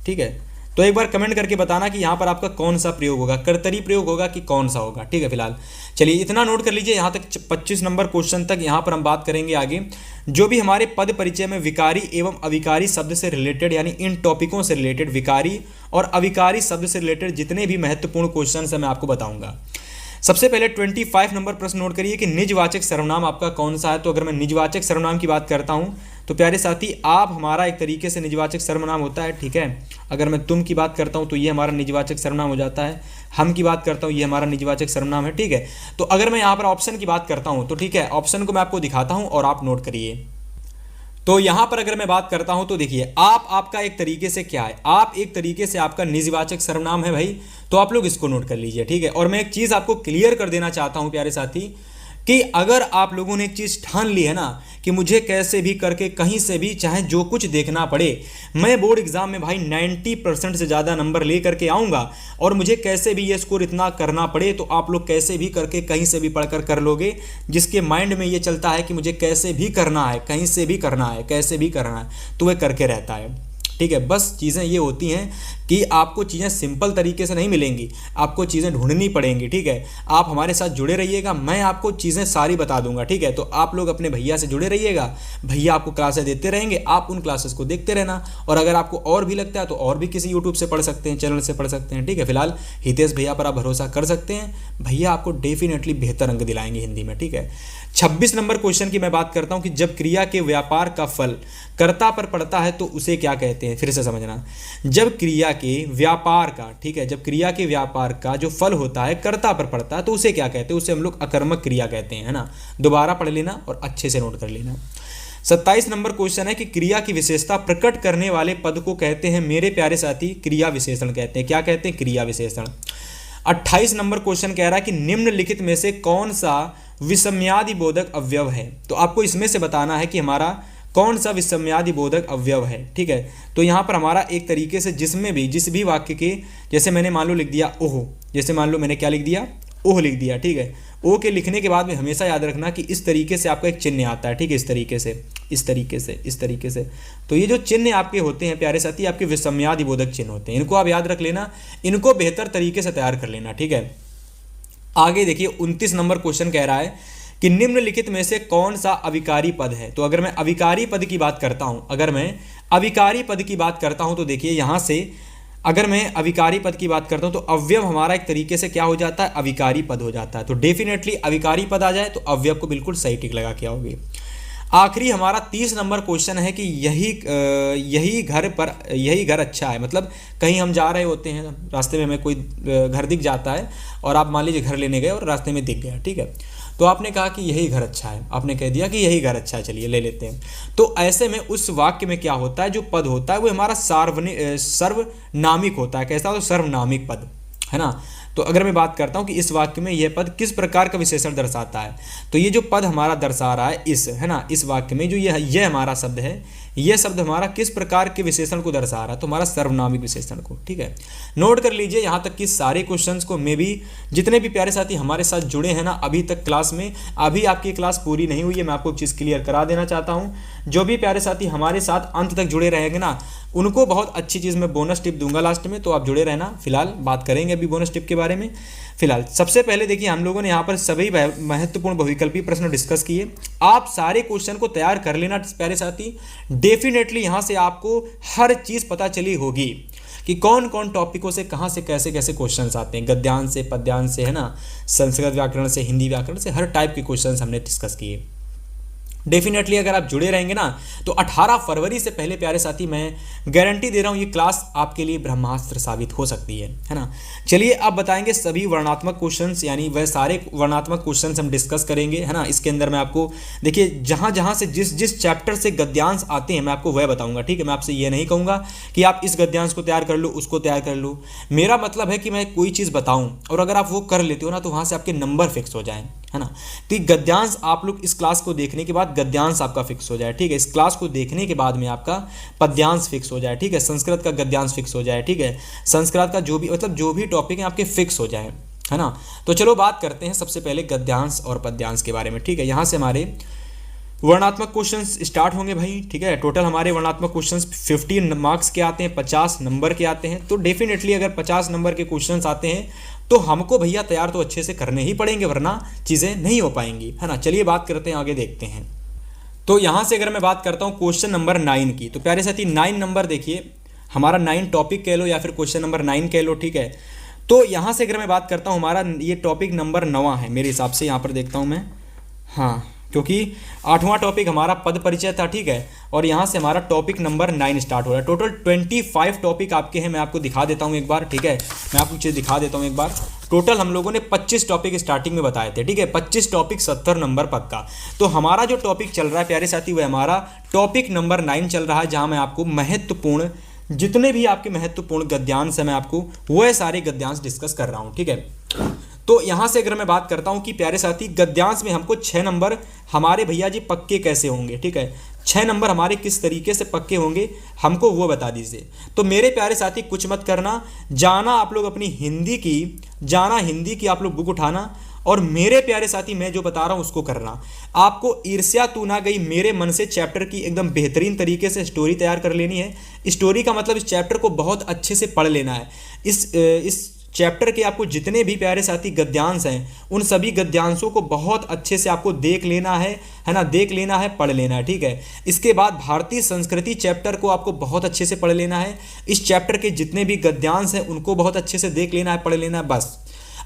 ठीक है। तो एक बार कमेंट करके बताना कि यहाँ पर आपका कौन सा प्रयोग होगा, कर्तरी प्रयोग होगा कि कौन सा होगा, ठीक है। फिलहाल चलिए इतना नोट कर लीजिए, यहाँ तक 25 नंबर क्वेश्चन तक। यहाँ पर हम बात करेंगे आगे जो भी हमारे पद परिचय में विकारी एवं अविकारी शब्द से रिलेटेड, यानी इन टॉपिकों से रिलेटेड विकारी और अविकारी शब्द से रिलेटेड जितने भी महत्वपूर्ण क्वेश्चन है मैं आपको बताऊंगा। सबसे पहले 25 नंबर प्रश्न नोट करिए कि निजवाचक सर्वनाम आपका कौन सा है। तो अगर मैं निजवाचक सर्वनाम की बात करता हूं तो प्यारे साथी आप हमारा एक तरीके से निजवाचक सर्वनाम होता है, ठीक है। अगर मैं तुम की बात करता हूं तो ये हमारा निजवाचक सर्वनाम हो जाता है। हम की बात करता हूं ये हमारा निजवाचक सर्वनाम है, ठीक है। तो अगर मैं यहाँ पर ऑप्शन की बात करता हूं तो ठीक है, ऑप्शन को मैं आपको दिखाता हूं और आप नोट करिए। तो यहां पर अगर मैं बात करता हूं तो देखिए आपका एक तरीके से क्या है, आप एक तरीके से आपका निजवाचक सर्वनाम है भाई। तो आप लोग इसको नोट कर लीजिए, ठीक है। और मैं एक चीज आपको क्लियर कर देना चाहता हूं प्यारे साथी कि अगर आप लोगों ने एक चीज ठान ली है ना कि मुझे कैसे भी करके कहीं से भी चाहे जो कुछ देखना पड़े, मैं बोर्ड एग्जाम में भाई 90% से ज़्यादा नंबर ले करके आऊँगा और मुझे कैसे भी ये स्कोर इतना करना पड़े, तो आप लोग कैसे भी करके कहीं से भी पढ़कर कर लोगे। जिसके माइंड में ये चलता है कि मुझे कैसे भी करना है, कहीं से भी करना है, कैसे भी करना है, तो वह करके रहता है, ठीक है। बस चीज़ें ये होती हैं कि आपको चीज़ें सिंपल तरीके से नहीं मिलेंगी, आपको चीज़ें ढूंढनी पड़ेंगी, ठीक है। आप हमारे साथ जुड़े रहिएगा, मैं आपको चीज़ें सारी बता दूंगा, ठीक है। तो आप लोग अपने भैया से जुड़े रहिएगा, भैया आपको क्लासेस देते रहेंगे, आप उन क्लासेस को देखते रहना। और अगर आपको और भी लगता है तो और भी किसी यूट्यूब से पढ़ सकते हैं, चैनल से पढ़ सकते हैं, ठीक है। फिलहाल हितेश भैया पर आप भरोसा कर सकते हैं, भैया आपको डेफिनेटली बेहतर अंक दिलाएंगे हिंदी में, ठीक है। 26 नंबर क्वेश्चन की मैं बात करता हूं कि जब क्रिया के व्यापार का फल कर्ता पर पड़ता है तो उसे क्या कहते हैं। फिर से समझना, जब क्रिया के व्यापार का, ठीक है, जब क्रिया के व्यापार का जो फल होता है कर्ता पर पड़ता है तो उसे क्या कहते हैं, उसे हम लोग अकर्मक क्रिया कहते हैं, है ना। दोबारा पढ़ लेना और अच्छे से नोट कर लेना। 27 नंबर क्वेश्चन है कि क्रिया की विशेषता प्रकट करने वाले पद को कहते हैं मेरे प्यारे साथी क्रिया विशेषण कहते हैं। क्या कहते हैं, क्रिया विशेषण। 28 नंबर क्वेश्चन कह रहा है कि निम्नलिखित में से कौन सा विषम्यादि बोधक अवयव है। तो आपको इसमें से बताना है कि हमारा कौन सा विषम्यादि बोधक अवयव है, ठीक है। तो यहाँ पर हमारा एक तरीके से जिसमें भी जिस भी वाक्य के, जैसे मैंने मान लो लिख दिया ओह, जैसे मान लो मैंने क्या लिख दिया, ओह लिख दिया, ठीक है। ओ के लिखने के बाद में हमेशा याद रखना कि इस तरीके से आपका एक चिन्ह आता है, ठीक है, इस तरीके से, इस तरीके से, इस तरीके से। तो ये जो चिन्ह आपके होते हैं प्यारे साथी, आपके विषम्यादि बोधक चिन्ह होते हैं, इनको आप याद रख लेना, इनको बेहतर तरीके से तैयार कर लेना, ठीक है। आगे देखिए 29 नंबर क्वेश्चन कह रहा है कि निम्नलिखित में से कौन सा अविकारी पद है। तो अगर मैं अविकारी पद की बात करता हूं, तो देखिए यहां से अगर मैं अविकारी पद की बात करता हूं तो अवयव हमारा एक तरीके से क्या हो जाता है, अविकारी पद हो जाता है। तो डेफिनेटली अविकारी पद आ जाए तो अवयव को बिल्कुल सही टिक लगा के आओगे। आखिरी हमारा 30 नंबर क्वेश्चन है कि यही घर अच्छा है। मतलब कहीं हम जा रहे होते हैं, रास्ते में हमें कोई घर दिख जाता है और आप मान लीजिए घर लेने गए और रास्ते में दिख गया, ठीक है, तो आपने कहा कि यही घर अच्छा है, आपने कह दिया कि यही घर अच्छा है, चलिए ले लेते हैं। तो ऐसे में उस वाक्य में क्या होता है, जो पद होता है वो हमारा सर्वनामिक होता है। कैसा होता है, सर्वनामिक पद, है ना। तो अगर मैं बात करता हूं कि इस वाक्य में यह पद किस प्रकार का विशेषण दर्शाता है, तो ये जो पद हमारा दर्शा रहा है है ना, इस वाक्य में जो यह हमारा शब्द है, यह शब्द हमारा किस प्रकार के विशेषण को दर्शा रहा है, तो हमारा सर्वनामिक विशेषण को, ठीक है। नोट कर लीजिए यहाँ तक कि सारे क्वेश्चंस को, मे भी जितने भी प्यारे साथी हमारे साथ जुड़े हैं ना अभी तक क्लास में, अभी आपकी क्लास पूरी नहीं हुई है, मैं आपको एक चीज़ क्लियर करा देना चाहता हूँ। जो भी प्यारे साथी हमारे साथ अंत तक जुड़े रहेंगे ना, उनको बहुत अच्छी चीज़ मैं बोनस टिप दूंगा लास्ट में, तो आप जुड़े रहना। फिलहाल बात करेंगे अभी बोनस टिप के बारे में। फिलहाल सबसे पहले देखिए, हम लोगों ने यहाँ पर सभी महत्वपूर्ण बहुविकल्पी प्रश्न डिस्कस किए। आप सारे क्वेश्चन को तैयार कर लेना प्यारे साथी। डेफिनेटली यहाँ से आपको हर चीज़ पता चली होगी कि कौन कौन टॉपिकों से कहाँ से कैसे कैसे क्वेश्चंस आते हैं, गद्यांश से, पद्यांश से, है ना, संस्कृत व्याकरण से, हिंदी व्याकरण से, हर टाइप के क्वेश्चंस हमने डिस्कस किए। डेफिनेटली अगर आप जुड़े रहेंगे ना तो 18 फरवरी से पहले प्यारे साथी मैं गारंटी दे रहा हूँ ये क्लास आपके लिए ब्रह्मास्त्र साबित हो सकती है ना। चलिए अब बताएंगे सभी वर्णात्मक क्वेश्चंस, यानी वह सारे वर्णात्मक क्वेश्चंस हम डिस्कस करेंगे, है ना। इसके अंदर मैं आपको देखिए जहाँ जहाँ से जिस चैप्टर से गद्यांश आते हैं मैं आपको वह बताऊंगा, ठीक है। मैं आपसे ये नहीं कहूँगा कि आप इस गद्यांश को तैयार कर लो, उसको तैयार कर लो। मेरा मतलब है कि मैं कोई चीज़ बताऊँ और अगर आप वो कर लेते हो ना तो वहाँ से आपके नंबर फिक्स हो जाए, है ना। तो ये गद्यांश आप लोग इस क्लास को देखने के बाद गद्यांश आपका फिक्स हो जाए, ठीक है। इस क्लास को देखने के बाद में आपका पद्यांश फिक्स हो जाए, ठीक है। संस्कृत का गद्यांश फिक्स हो जाए, ठीक है। संस्कृत का जो भी टॉपिक है आपके फिक्स हो जाए, है ना। तो चलो बात करते हैं सबसे पहले गद्यांश और पद्यांश के बारे में, ठीक है। यहाँ से हमारे वर्णात्मक क्वेश्चंस स्टार्ट होंगे भाई, ठीक है। टोटल हमारे वर्णात्मक क्वेश्चंस 50 मार्क्स के आते हैं, 50 नंबर के आते हैं। तो डेफिनेटली अगर 50 नंबर के क्वेश्चंस आते हैं तो हमको भैया तैयार तो अच्छे से करने ही पड़ेंगे, वरना चीज़ें नहीं हो पाएंगी, है ना। चलिए बात करते हैं, आगे देखते हैं। तो यहाँ से अगर मैं बात करता हूँ क्वेश्चन नंबर 9 की, तो प्यारे साथी 9 नंबर देखिए, हमारा 9 टॉपिक कह लो या फिर क्वेश्चन नंबर 9 कह लो, ठीक है। तो यहाँ से अगर मैं बात करता हूँ, हमारा ये टॉपिक नंबर 9 है मेरे हिसाब से, यहाँ पर देखता हूँ मैं, हाँ, क्योंकि 8वां टॉपिक हमारा पद परिचय था, ठीक है। और यहाँ से हमारा टॉपिक नंबर 9 स्टार्ट हो रहा है। टोटल 25 टॉपिक आपके हैं, मैं आपको दिखा देता हूँ एक बार, ठीक है। मैं आपको चीज़ दिखा देता हूँ एक बार। टोटल हम लोगों ने 25 टॉपिक स्टार्टिंग में बताए थे, ठीक है। 25 टॉपिक 70 नंबर पद का। तो हमारा जो टॉपिक चल रहा है प्यारे साथी वह हमारा टॉपिक नंबर 9 चल रहा है, जहाँ मैं आपको महत्वपूर्ण जितने भी आपके महत्वपूर्ण गद्यांश है मैं आपको वह सारे गद्यांश डिस्कस कर रहा हूँ, ठीक है। तो यहाँ से अगर मैं बात करता हूँ कि प्यारे साथी गद्यांश में हमको 6 नंबर हमारे भैया जी पक्के कैसे होंगे, ठीक है। 6 नंबर हमारे किस तरीके से पक्के होंगे हमको वो बता दीजिए। तो मेरे प्यारे साथी कुछ मत करना, जाना आप लोग अपनी हिंदी की आप लोग बुक उठाना और मेरे प्यारे साथी मैं जो बता रहा हूँ उसको करना। आपको ईर्ष्या तू ना गई मेरे मन से चैप्टर की एकदम बेहतरीन तरीके से स्टोरी तैयार कर लेनी है। स्टोरी का मतलब इस चैप्टर को बहुत अच्छे से पढ़ लेना है। इस चैप्टर के आपको जितने भी प्यारे साथी गद्यांश हैं उन सभी गद्यांशों को बहुत अच्छे से आपको देख लेना है ना, देख लेना है, पढ़ लेना है, ठीक है। इसके बाद भारतीय संस्कृति चैप्टर को आपको बहुत अच्छे से पढ़ लेना है। इस चैप्टर के जितने भी गद्यांश हैं उनको बहुत अच्छे से देख लेना है, पढ़ लेना है। बस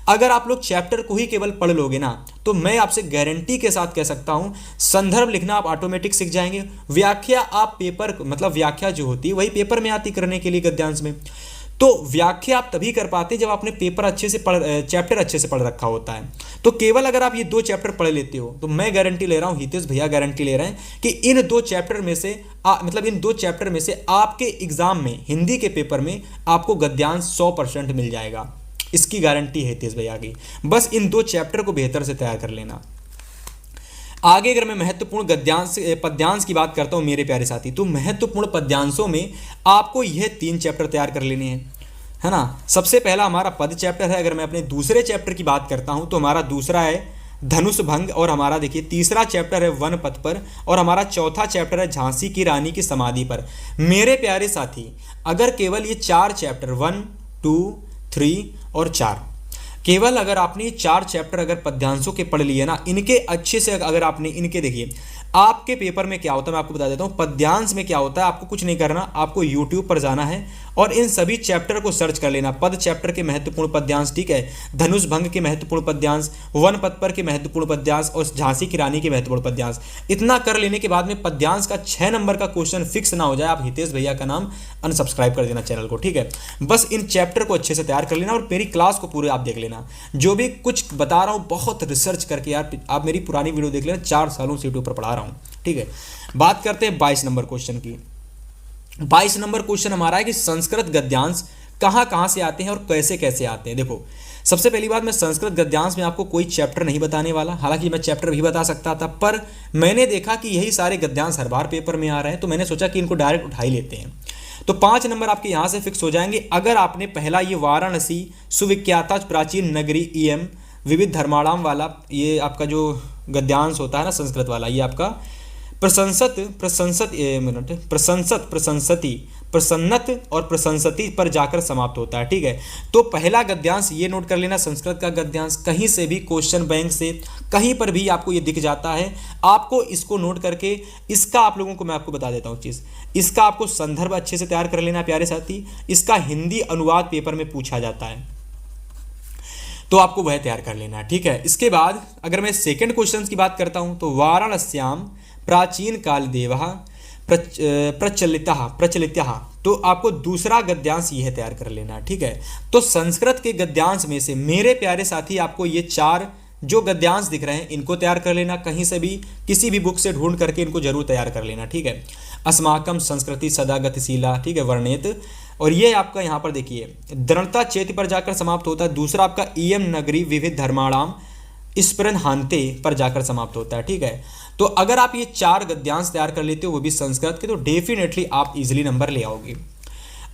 अगर आप लोग चैप्टर को ही केवल पढ़ लोगे ना तो मैं आपसे गारंटी के साथ कह सकता हूं संदर्भ लिखना आप ऑटोमेटिक सीख जाएंगे। व्याख्या आप पेपर मतलब व्याख्या जो होती है वही पेपर में आती करने के लिए गद्यांश में। तो व्याख्या आप तभी कर पाते जब आपने पेपर अच्छे से चैप्टर अच्छे से पढ़ रखा होता है। तो केवल अगर आप ये 2 चैप्टर पढ़ लेते हो तो मैं गारंटी ले रहा हूँ, हितेश भैया गारंटी ले रहे हैं कि इन 2 चैप्टर में से इन 2 चैप्टर में से आपके एग्जाम में हिंदी के पेपर में आपको गद्यांश 100% मिल जाएगा। इसकी गारंटी है हितेश भैया की। बस इन 2 चैप्टर को बेहतर से तैयार कर लेना। आगे अगर मैं महत्वपूर्ण पद्यांश की बात करता हूं मेरे प्यारे साथी, तो महत्वपूर्ण पद्यांशों में आपको यह 3 चैप्टर तैयार कर लेने हैं, है ना। सबसे पहला हमारा पद चैप्टर है। अगर मैं अपने दूसरे चैप्टर की बात करता हूं तो हमारा दूसरा है धनुष भंग, और हमारा देखिए तीसरा चैप्टर है वन पथ पर, और हमारा चौथा चैप्टर है झांसी की रानी की समाधि पर। मेरे प्यारे साथी अगर केवल ये 4 चैप्टर 1, 2, 3 और 4 केवल अगर आपने 4 चैप्टर अगर पद्यांशों के पढ़ लिए ना, इनके अच्छे से अगर आपने इनके देखिए, आपके पेपर में क्या होता है मैं आपको बता देता हूँ। पद्यांश में क्या होता है, आपको कुछ नहीं करना, आपको यूट्यूब पर जाना है और इन सभी चैप्टर को सर्च कर लेना। पद चैप्टर के महत्वपूर्ण पद्यांश, ठीक है, धनुष भंग के महत्वपूर्ण पद्यांश, वन पद पर के महत्वपूर्ण पद्यांश और झांसी की रानी के महत्वपूर्ण पद्यांश। इतना कर लेने के बाद में पद्यांश का 6 नंबर का क्वेश्चन फिक्स ना हो जाए, आप हितेश भैया का नाम अनसब्सक्राइब कर देना चैनल को, ठीक है। बस इन चैप्टर को अच्छे से तैयार कर लेना और मेरी क्लास को पूरे आप देख लेना। जो भी कुछ बता रहा हूँ बहुत रिसर्च करके यार, आप मेरी पुरानी वीडियो देख लेना, 4 सालों से यूट्यूब पर पढ़ा रहा हूँ, ठीक है। बात करते हैं 22 नंबर क्वेश्चन की। 22 नंबर क्वेश्चन हमारा है कि संस्कृत गद्यांश कहाँ कहाँ से आते हैं और कैसे कैसे आते हैं। देखो, सबसे पहली बात, मैं संस्कृत गद्यांश में आपको कोई चैप्टर नहीं बताने वाला, हालांकि मैं चैप्टर भी बता सकता था, पर मैंने देखा कि यही सारे गद्यांश हर बार पेपर में आ रहे हैं, तो मैंने सोचा कि इनको डायरेक्ट उठा ही लेते हैं। तो 5 नंबर आपके यहाँ से फिक्स हो जाएंगे अगर आपने पहला ये वाराणसी सुविख्याता प्राचीन नगरी इयम विविध धर्माणाम वाला, ये आपका जो गद्यांश होता है ना संस्कृत वाला, ये आपका प्रसन्नत और प्रशंसति पर जाकर समाप्त होता है, ठीक है। तो पहला गद्यांश ये नोट कर लेना, संस्कृत का गद्यांश कहीं से भी क्वेश्चन बैंक से कहीं पर भी आपको ये दिख जाता है, आपको इसको नोट करके इसका आप लोगों को मैं आपको बता देता हूँ चीज़, इसका आपको संदर्भ अच्छे से तैयार कर लेना प्यारे साथी। इसका हिंदी अनुवाद पेपर में पूछा जाता है, तो आपको वह तैयार कर लेना है, ठीक है। इसके बाद अगर मैं सेकंड क्वेश्चन की बात करता हूं तो वाराणस्याम प्राचीन काल देव प्रचलिता, तो आपको दूसरा गद्यांश यह तैयार कर लेना है, ठीक है। तो संस्कृत के गद्यांश में से मेरे प्यारे साथी आपको ये 4 जो गद्यांश दिख रहे हैं इनको तैयार कर लेना, कहीं से भी किसी भी बुक से ढूंढ करके इनको जरूर तैयार कर लेना, ठीक है। अस्माकम संस्कृति सदा गतिशीला, ठीक है, वर्णित, और ये आपका यहाँ पर देखिए दृढ़ता चेत पर जाकर समाप्त होता है। दूसरा आपका इयम नगरी विविध धर्माणाम स्मरण हांते पर जाकर समाप्त होता है, ठीक है। तो अगर आप ये 4 गद्यांश तैयार कर लेते हो वो भी संस्कृत के, तो डेफिनेटली आप इजीली नंबर ले आओगे।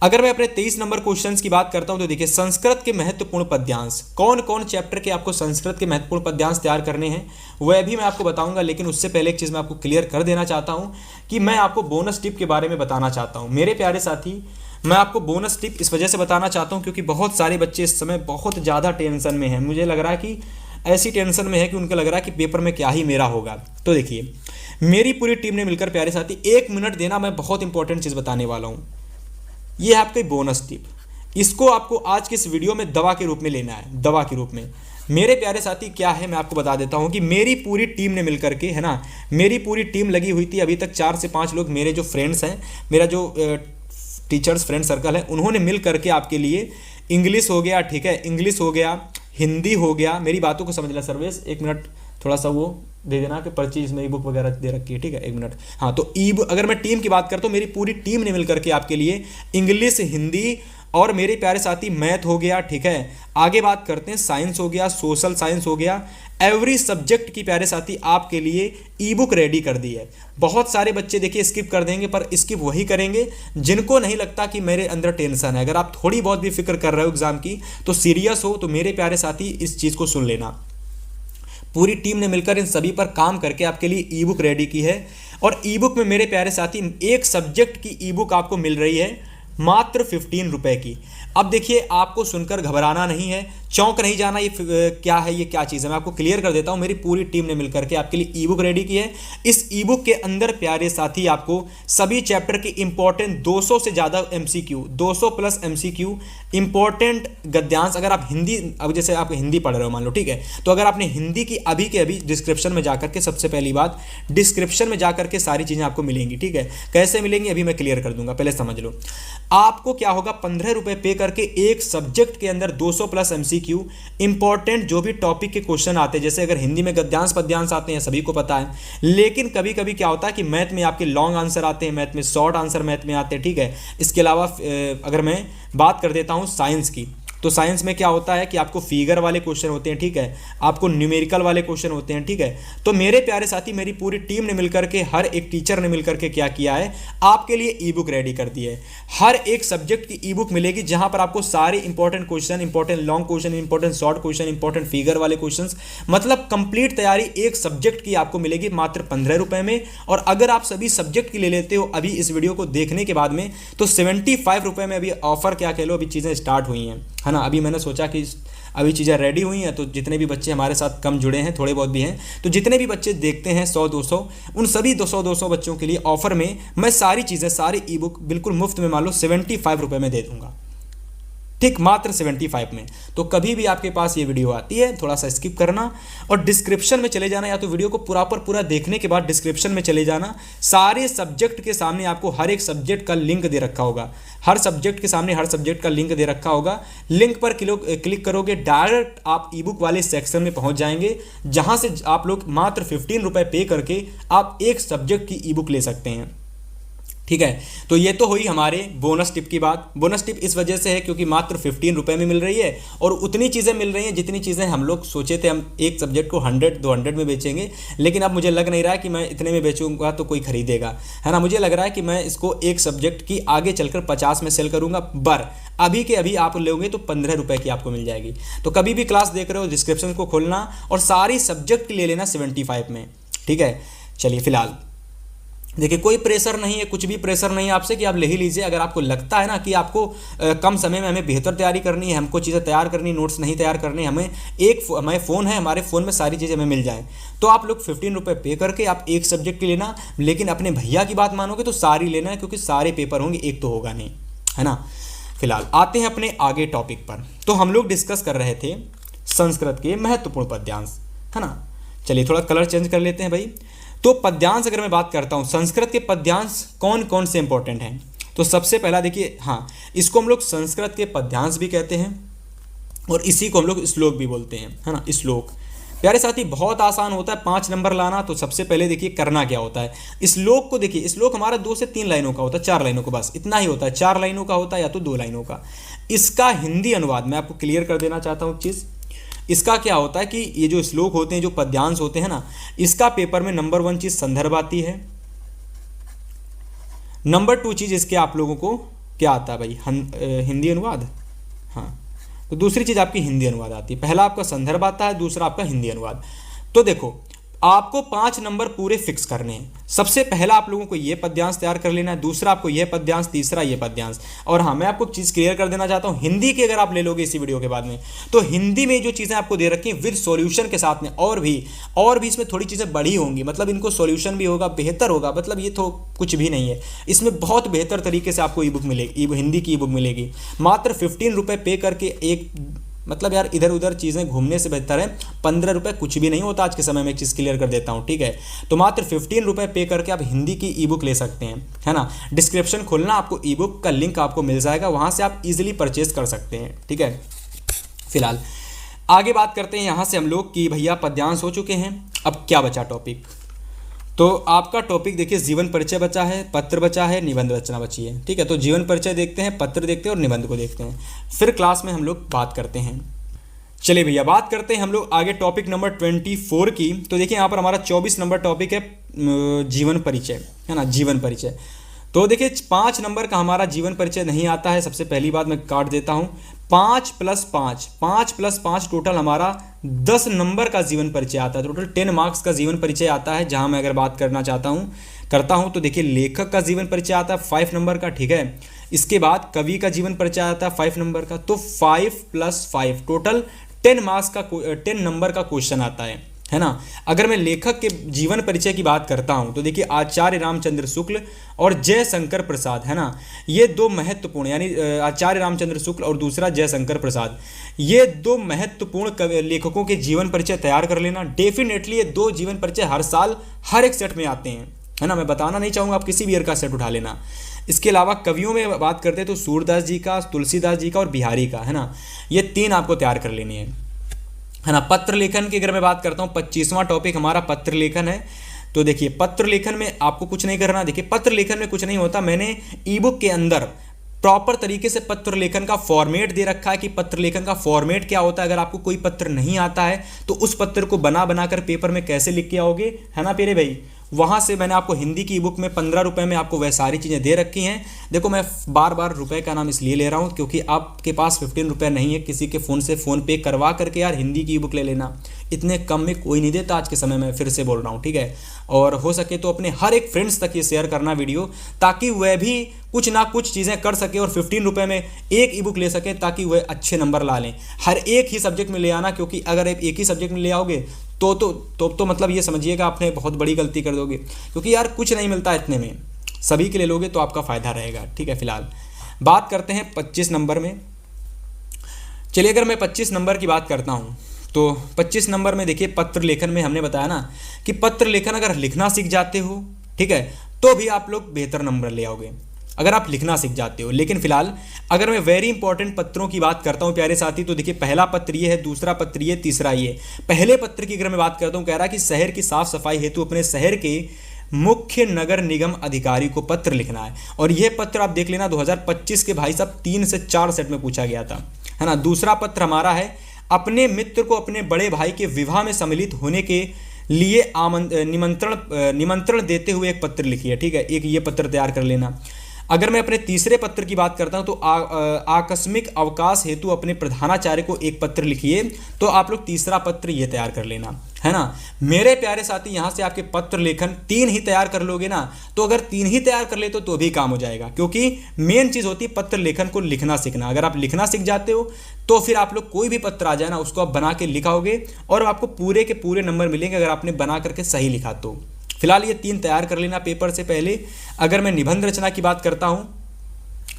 अगर मैं अपने 23 नंबर क्वेश्चंस की बात करता हूं तो देखिए संस्कृत के महत्वपूर्ण पद्यांश, कौन कौन चैप्टर के आपको संस्कृत के महत्वपूर्ण पद्यांश तैयार करने हैं वह भी मैं आपको बताऊंगा, लेकिन उससे पहले एक चीज़ मैं आपको क्लियर कर देना चाहता हूं कि मैं आपको बोनस टिप के बारे में बताना चाहता हूं। मेरे प्यारे साथी, मैं आपको बोनस टिप इस वजह से बताना चाहता हूं क्योंकि बहुत सारे बच्चे इस समय बहुत ज़्यादा टेंशन में हैं। मुझे लग रहा है कि ऐसी टेंशन में है कि उनको लग रहा है कि पेपर में क्या ही मेरा होगा। तो देखिए मेरी पूरी टीम ने मिलकर प्यारे साथी 1 मिनट देना, मैं बहुत इंपॉर्टेंट चीज़ बताने वाला हूँ। ये है आपकी बोनस टिप, इसको आपको आज के इस वीडियो में दवा के रूप में लेना है, दवा के रूप में। मेरे प्यारे साथी क्या है मैं आपको बता देता हूँ कि मेरी पूरी टीम ने मिलकर के, है ना, मेरी पूरी टीम लगी हुई थी। अभी तक 4 से 5 लोग मेरे जो फ्रेंड्स हैं, मेरा जो टीचर्स फ्रेंड सर्कल है, उन्होंने मिल करके आपके लिए इंग्लिश हो गया, ठीक है, इंग्लिश हो गया, हिंदी हो गया, मेरी बातों को समझ लेना सर्वेश, 1 मिनट थोड़ा सा वो दे देना कि पर्ची इसमें ई बुक वगैरह दे रखी है, ठीक है, 1 मिनट। हाँ, तो ई बुक, अगर मैं टीम की बात करता हूँ, मेरी पूरी टीम ने मिलकर के आपके लिए इंग्लिश, हिंदी और मेरे प्यारे साथी मैथ हो गया, ठीक है। आगे बात करते हैं, साइंस हो गया, सोशल साइंस हो गया, एवरी सब्जेक्ट की प्यारे साथी आपके लिए ई बुक रेडी कर दी है। बहुत सारे बच्चे देखिए स्किप कर देंगे, पर स्किप वही करेंगे जिनको नहीं लगता कि मेरे अंदर टेंशन है। अगर आप थोड़ी बहुत भी फिक्र कर रहे हो एग्जाम की, तो सीरियस हो, तो मेरे प्यारे साथी इस चीज़ को सुन लेना। पूरी टीम ने मिलकर इन सभी पर काम करके आपके लिए ई बुक रेडी की है, और ई बुक में मेरे प्यारे साथी एक सब्जेक्ट की ई बुक आपको मिल रही है मात्र 15 रुपए की। अब देखिए आपको सुनकर घबराना नहीं है, चौंक नहीं जाना, ये क्या है, ये क्या चीज़ है, मैं आपको क्लियर कर देता हूँ। मेरी पूरी टीम ने मिलकर के आपके लिए ई बुक रेडी की है। इस ई बुक के अंदर प्यारे साथी आपको सभी चैप्टर के इंपॉर्टेंट 200 से ज़्यादा MCQ, 200 प्लस MCQ इंपॉर्टेंट गद्यांश, अगर आप हिंदी, अब जैसे आप हिंदी पढ़ रहे हो मान लो, ठीक है, तो अगर आपने हिंदी की अभी के अभी डिस्क्रिप्शन में जाकर के, सबसे पहली बात डिस्क्रिप्शन में जाकर के सारी चीज़ें आपको मिलेंगी, ठीक है। कैसे मिलेंगी अभी मैं क्लियर कर दूंगा, पहले समझ लो। आपको क्या होगा, 15 रुपये पे करके एक सब्जेक्ट के अंदर 200 प्लस MCQ इंपॉर्टेंट जो भी टॉपिक के क्वेश्चन आते हैं, जैसे अगर हिंदी में गद्यांश पद्यांश आते हैं सभी को पता है, लेकिन कभी कभी क्या होता है कि मैथ में आपके लॉन्ग आंसर आते हैं, मैथ में शॉर्ट आंसर मैथ में आते हैं, ठीक है। इसके अलावा अगर मैं बात कर देता हूँ साइंस की, तो साइंस में क्या होता है कि आपको फिगर वाले क्वेश्चन होते हैं, ठीक है, आपको न्यूमेरिकल वाले क्वेश्चन होते हैं, ठीक है। तो मेरे प्यारे साथी, मेरी पूरी टीम ने मिलकर के, हर एक टीचर ने मिलकर के क्या किया है, आपके लिए ई बुक रेडी कर दी है। हर एक सब्जेक्ट की ई बुक मिलेगी जहां पर आपको सारे important question, important long question, important short question, important figure वाले क्वेश्चन, मतलब कंप्लीट तैयारी एक सब्जेक्ट की आपको मिलेगी मात्र 15 रुपए में। और अगर आप सभी सब्जेक्ट की ले लेते हो अभी इस वीडियो को देखने के बाद में, तो 75 रुपए में अभी ऑफर क्या कह लो, अभी चीज़ें स्टार्ट हुई हैं, है ना। अभी मैंने सोचा कि अभी चीज़ें रेडी हुई हैं, तो जितने भी बच्चे हमारे साथ कम जुड़े हैं, थोड़े बहुत भी हैं, तो जितने भी बच्चे देखते हैं 100-200, उन सभी 200-200 बच्चों के लिए ऑफर में मैं सारी चीज़ें, सारी ई बुक बिल्कुल मुफ्त में मान लो 75 रुपये में दे दूंगा, ठीक, मात्र 75 में। तो कभी भी आपके पास ये वीडियो आती है, थोड़ा सा स्किप करना और डिस्क्रिप्शन में चले जाना, या तो वीडियो को पूरा देखने के बाद डिस्क्रिप्शन में चले जाना। सारे सब्जेक्ट के सामने आपको हर एक सब्जेक्ट का लिंक दे रखा होगा, हर सब्जेक्ट के सामने हर सब्जेक्ट का लिंक दे रखा होगा। लिंक पर क्लिक करोगे, डायरेक्ट आप ई बुक वाले सेक्शन में पहुंच जाएंगे, जहां से आप लोग मात्र 15 रुपये पे करके आप एक सब्जेक्ट की ई बुक ले सकते हैं, ठीक है। तो ये तो हुई हमारे बोनस टिप की बात। बोनस टिप इस वजह से है क्योंकि मात्र 15 रुपये में मिल रही है और उतनी चीज़ें मिल रही हैं जितनी चीज़ें हम लोग सोचे थे। हम एक सब्जेक्ट को 100-200 में बेचेंगे, लेकिन अब मुझे लग नहीं रहा है कि मैं इतने में बेचूंगा तो कोई खरीदेगा, है ना। मुझे लग रहा है कि मैं इसको एक सब्जेक्ट की आगे चलकर 50 में सेल करूंगा। अभी के अभी आप लोगे तो 15 रुपये की आपको मिल जाएगी। तो कभी भी क्लास देख रहे हो, डिस्क्रिप्शन को खोलना और सारी सब्जेक्ट ले लेना 75 में, ठीक है। चलिए, फिलहाल देखिए, कोई प्रेशर नहीं है, कुछ भी प्रेशर नहीं है आपसे कि आप ले ही लीजिए। अगर आपको लगता है ना कि आपको कम समय में हमें बेहतर तैयारी करनी है, हमको चीज़ें तैयार करनी, नोट्स नहीं तैयार करने, हमें फ़ोन है, हमारे फ़ोन में सारी चीज़ें हमें मिल जाएँ, तो आप लोग 15 रुपये पे करके आप एक सब्जेक्ट की लेना। लेकिन अपने भैया की बात मानोगे तो सारी लेना है, क्योंकि सारे पेपर होंगे, एक तो होगा नहीं, है ना। फिलहाल आते हैं अपने आगे टॉपिक पर। तो हम लोग डिस्कस कर रहे थे संस्कृत के महत्वपूर्ण पद्यांश, है ना। चलिए थोड़ा कलर चेंज कर लेते हैं भाई। तो पद्यांश अगर मैं बात करता हूँ, संस्कृत के पद्यांश कौन कौन से इंपॉर्टेंट हैं, तो सबसे पहला देखिए, हाँ, इसको हम लोग संस्कृत के पद्यांश भी कहते हैं और इसी को हम लोग श्लोक भी बोलते हैं, है ना। श्लोक प्यारे साथी बहुत आसान होता है 5 नंबर लाना। तो सबसे पहले देखिए करना क्या होता है। श्लोक को देखिए, श्लोक हमारा 2 से 3 लाइनों का होता है, 4 लाइनों का, बस इतना ही होता है। 4 लाइनों का होता है या तो 2 लाइनों का। इसका हिंदी अनुवाद मैं आपको क्लियर कर देना चाहता हूँ चीज़। इसका क्या होता है कि ये जो श्लोक होते हैं, जो पद्यांश होते हैं ना, इसका पेपर में नंबर 1 चीज़ संदर्भ आती है, नंबर 2 चीज़ इसके आप लोगों को क्या आता है भाई, हिंदी अनुवाद। हाँ, तो दूसरी चीज़ आपकी हिंदी अनुवाद आती है। पहला आपका संदर्भ आता है, दूसरा आपका हिंदी अनुवाद। तो देखो, आपको 5 नंबर पूरे फिक्स करने हैं। सबसे पहला आप लोगों को ये पद्यांश तैयार कर लेना है, दूसरा आपको ये पद्यांश, तीसरा ये पद्यांश। और हाँ, मैं आपको चीज़ क्लियर कर देना चाहता हूँ, हिंदी की अगर आप ले लोगे इसी वीडियो के बाद में, तो हिंदी में जो चीज़ें आपको दे रखी हैं विद सॉल्यूशन के साथ में, और भी इसमें थोड़ी चीज़ें बड़ी होंगी, मतलब इनको सॉल्यूशन भी होगा, बेहतर होगा। मतलब ये तो कुछ भी नहीं है, इसमें बहुत बेहतर तरीके से आपको ई बुक मिलेगी, हिंदी की ई बुक मिलेगी। मात्र 15 रुपये पे करके एक, मतलब यार इधर उधर चीज़ें घूमने से बेहतर है 15 रुपये कुछ भी नहीं होता आज के समय में। एक चीज़ क्लियर कर देता हूँ, ठीक है। तो मात्र 15 रुपये पे करके आप हिंदी की ई बुक ले सकते हैं, है ना। डिस्क्रिप्शन खोलना, आपको ई बुक का लिंक आपको मिल जाएगा, वहाँ से आप इजीली परचेज कर सकते हैं, ठीक है। फिलहाल आगे बात करते हैं यहाँ से हम लोग कि भैया पद्यांश हो चुके हैं, अब क्या बचा टॉपिक। तो आपका टॉपिक देखिए, जीवन परिचय बचा है, पत्र बचा है, निबंध रचना बची है, ठीक है। तो जीवन परिचय देखते हैं, पत्र देखते हैं और निबंध को देखते हैं, फिर क्लास में हम लोग बात करते हैं। चलिए भैया, बात करते हैं हम लोग आगे टॉपिक नंबर 24 की। तो देखिए यहाँ पर हमारा 24 नंबर टॉपिक है जीवन परिचय, है ना, जीवन परिचय। तो देखिए 5 नंबर का हमारा जीवन परिचय नहीं आता है। सबसे पहली बात मैं काट देता हूँ, 5 + 5 टोटल हमारा 10 नंबर का जीवन परिचय आता है। टोटल 10 मार्क्स का जीवन परिचय आता है। जहाँ मैं अगर बात करता हूँ तो देखिए लेखक का जीवन परिचय आता है 5 नंबर का, ठीक है। इसके बाद कवि का जीवन परिचय आता है 5 नंबर का। तो 5 + 5 टोटल 10 मार्क्स का 10 नंबर का क्वेश्चन आता है ना। अगर मैं लेखक के जीवन परिचय की बात करता हूं तो देखिए आचार्य रामचंद्र शुक्ल और जयशंकर प्रसाद, है ना, ये 2 महत्वपूर्ण, यानी आचार्य रामचंद्र शुक्ल और दूसरा जयशंकर प्रसाद, ये 2 महत्वपूर्ण लेखकों के जीवन परिचय तैयार कर लेना। डेफिनेटली ये 2 जीवन परिचय हर साल हर एक सेट में आते हैं, है ना। मैं बताना नहीं चाहूँगा, आप किसी भी ईयर का सेट उठा लेना। इसके अलावा कवियों में बात करते हैं तो सूरदास जी का, तुलसीदास जी का और बिहारी का, है ना, ये 3 आपको तैयार कर लेनी है ना। पत्र लेखन की अगर मैं बात करता हूँ, 25वां टॉपिक हमारा पत्र लेखन है। तो देखिए पत्र लेखन में आपको कुछ नहीं करना। देखिए पत्र लेखन में कुछ नहीं होता, मैंने ई बुक के अंदर प्रॉपर तरीके से पत्र लेखन का फॉर्मेट दे रखा है कि पत्र लेखन का फॉर्मेट क्या होता है। अगर आपको कोई पत्र नहीं आता है तो उस पत्र को बना कर पेपर में कैसे लिख के आओगे, है ना प्यारे भाई। वहाँ से मैंने आपको हिंदी की ई बुक में 15 रुपये में आपको वह सारी चीज़ें दे रखी हैं। देखो मैं बार रुपए का नाम इसलिए ले रहा हूँ क्योंकि आपके पास 15 रुपये नहीं है, किसी के फ़ोन से फ़ोन पे करवा करके यार हिंदी की ई बुक ले लेना। इतने कम में कोई नहीं देता आज के समय में, फिर से बोल रहा हूँ, ठीक है। और हो सके तो अपने हर एक फ्रेंड्स तक ये शेयर करना वीडियो, ताकि वह भी कुछ ना कुछ चीज़ें कर सके और 15 रुपये में एक ई बुक ले सके, ताकि वह अच्छे नंबर ला लें। हर एक ही सब्जेक्ट में ले आना, क्योंकि अगर आप एक ही सब्जेक्ट में ले आओगे तो मतलब ये समझिएगा आपने बहुत बड़ी गलती कर दोगे, क्योंकि यार कुछ नहीं मिलता इतने में, सभी के ले लोगे तो आपका फ़ायदा रहेगा, ठीक है। फिलहाल बात करते हैं 25 नंबर में। चलिए, अगर मैं 25 नंबर की बात करता हूँ तो 25 नंबर में देखिए, पत्र लेखन में हमने बताया ना कि पत्र लेखन अगर लिखना सीख जाते हो, ठीक है, तो भी आप लोग बेहतर नंबर ले आओगे अगर आप लिखना सीख जाते हो। लेकिन फिलहाल अगर मैं वेरी इंपॉर्टेंट पत्रों की बात करता हूँ प्यारे साथी, तो देखिए पहला पत्र ये है, दूसरा पत्र ये, तीसरा ये। पहले पत्र की अगर मैं बात करता हूँ, कह रहा है कि शहर की साफ सफाई हेतु अपने शहर के मुख्य नगर निगम अधिकारी को पत्र लिखना है। और यह पत्र आप देख लेना 2025 के भाई साहब 3 से 4 सेट में पूछा गया था, है ना। दूसरा पत्र हमारा है, अपने मित्र को अपने बड़े भाई के विवाह में सम्मिलित होने के लिए निमंत्रण देते हुए एक पत्र लिखिए, ठीक है। एक ये पत्र तैयार कर लेना। अगर मैं अपने तीसरे पत्र की बात करता हूं तो आकस्मिक अवकाश हेतु अपने प्रधानाचार्य को एक पत्र लिखिए, तो आप लोग तीसरा पत्र ये तैयार कर लेना, है ना। मेरे प्यारे साथी, यहाँ से आपके पत्र लेखन 3 ही तैयार कर लोगे ना, तो अगर 3 ही तैयार कर ले तो भी काम हो जाएगा, क्योंकि मेन चीज़ होती है पत्र लेखन को लिखना सीखना। अगर आप लिखना सीख जाते हो तो फिर आप लोग कोई भी पत्र आ जाए ना, उसको आप बना के लिखाओगे और आपको पूरे के पूरे नंबर मिलेंगे, अगर आपने बना करके सही लिखा तो। फिलहाल ये 3 तैयार कर लेना पेपर से पहले। अगर मैं निबंध रचना की बात करता हूँ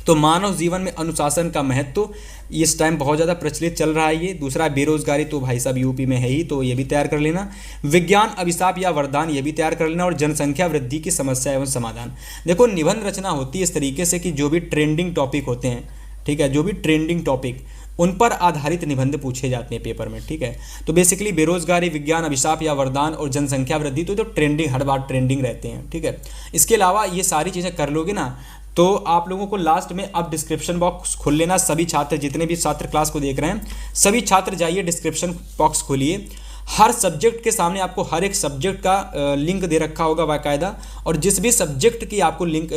तो मानव जीवन में अनुशासन का महत्व, इस टाइम बहुत ज़्यादा प्रचलित चल रहा है ये। दूसरा बेरोजगारी, तो भाई साहब यूपी में है ही, तो ये भी तैयार कर लेना। विज्ञान अभिशाप या वरदान, ये भी तैयार कर लेना। और जनसंख्या वृद्धि की समस्या एवं समाधान। देखो, निबंध रचना होती है इस तरीके से कि जो भी ट्रेंडिंग टॉपिक होते हैं, ठीक है, जो भी ट्रेंडिंग टॉपिक, उन पर आधारित निबंध पूछे जाते हैं पेपर में, ठीक है। तो बेसिकली बेरोजगारी, विज्ञान अभिशाप या वरदान और जनसंख्या वृद्धि तो ट्रेंडिंग, हर बार ट्रेंडिंग रहते हैं, ठीक है। इसके अलावा ये सारी चीज़ें कर लोगे ना, तो आप लोगों को लास्ट में अब डिस्क्रिप्शन बॉक्स खोल लेना। सभी छात्र, जितने भी छात्र क्लास को देख रहे हैं, सभी छात्र जाइए डिस्क्रिप्शन बॉक्स खोलिए। हर सब्जेक्ट के सामने आपको हर एक सब्जेक्ट का लिंक दे रखा होगा बाकायदा, और जिस भी सब्जेक्ट की आपको लिंक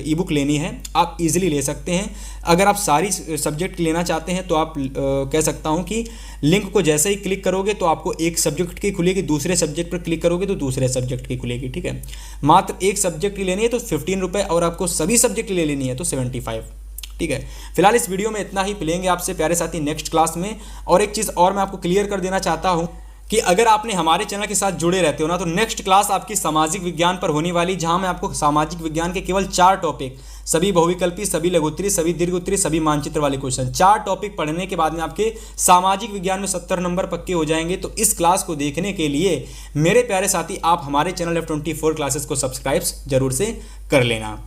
ई बुक लेनी है आप इजीली ले सकते हैं। अगर आप सारी सब्जेक्ट लेना चाहते हैं तो आप कह सकता हूं कि लिंक को जैसे ही क्लिक करोगे तो आपको एक सब्जेक्ट की खुलेगी, दूसरे सब्जेक्ट पर क्लिक करोगे तो दूसरे सब्जेक्ट की खुलेगी, ठीक है। मात्र एक सब्जेक्ट की लेनी है तो 15 रुपये, और आपको सभी सब्जेक्ट ले लेनी है तो 75, ठीक है। फिलहाल इस वीडियो में इतना ही, मिलेंगे आपसे प्यारे साथी नेक्स्ट क्लास में। और एक चीज़ और मैं आपको क्लियर कर देना चाहता हूँ कि अगर आपने हमारे चैनल के साथ जुड़े रहते हो ना, तो नेक्स्ट क्लास आपकी सामाजिक विज्ञान पर होने वाली, जहां मैं आपको सामाजिक विज्ञान के केवल 4 टॉपिक, सभी बहुविकल्पी, सभी लघुत्तरी, सभी दीर्घोत्तरी, सभी मानचित्र वाले क्वेश्चन, 4 टॉपिक पढ़ने के बाद में आपके सामाजिक विज्ञान में 70 नंबर पक्के हो जाएंगे। तो इस क्लास को देखने के लिए मेरे प्यारे साथी, आप हमारे चैनल F24 क्लासेस को सब्सक्राइब जरूर से कर लेना।